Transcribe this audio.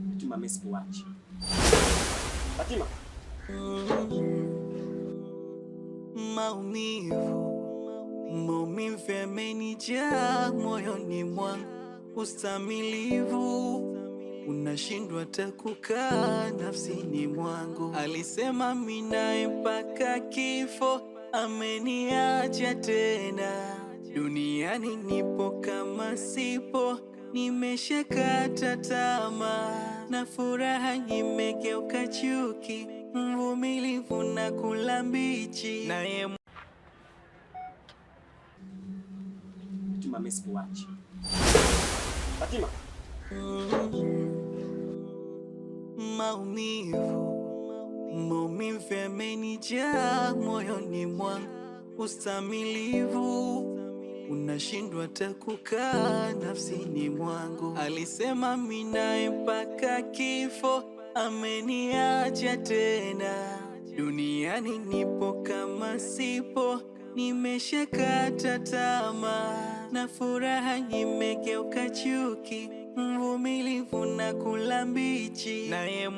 Fatima, mimi sikuachi. Fatima. Maumivu yamenijaa moyoni mwangu, ustamilivu unashindwa hata kukaa nafsini mwangu. Alisema mimi naye mpaka kifo, ameniacha tena. Duniani nipo kama sipo, nimeshakata tamaa, na furaha imegeuka chuki, mvumilivu na kula mbichi naye. Fatima, mimi sikuachi. Fatima. Maumivu yamenijaa moyoni mwangu, ustamilivu unashindwa hata kukaa nafsini mwangu. Alisema mimi naye mpaka kifo, ameniacha tena. Duniani nipo kama sipo, nimeshakata tamaa, na furaha imegeuka chuki, mvumilivu na kula mbichi naye.